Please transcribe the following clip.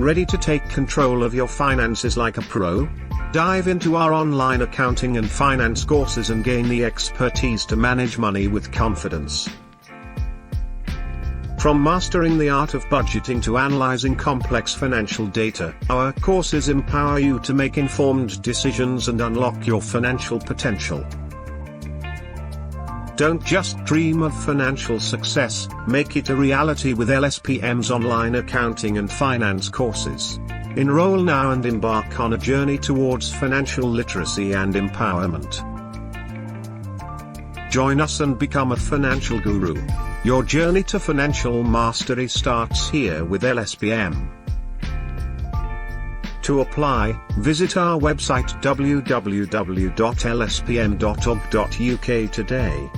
Ready to take control of your finances like a pro? Dive into our online accounting and finance courses and gain the expertise to manage money with confidence. From mastering the art of budgeting to analyzing complex financial data, our courses empower you to make informed decisions and unlock your financial potential. Don't just dream of financial success, make it a reality with LSPM's online accounting and finance courses. Enroll now and embark on a journey towards financial literacy and empowerment. Join us and become a financial guru. Your journey to financial mastery starts here with LSPM. To apply, visit our website www.lspm.org.uk today.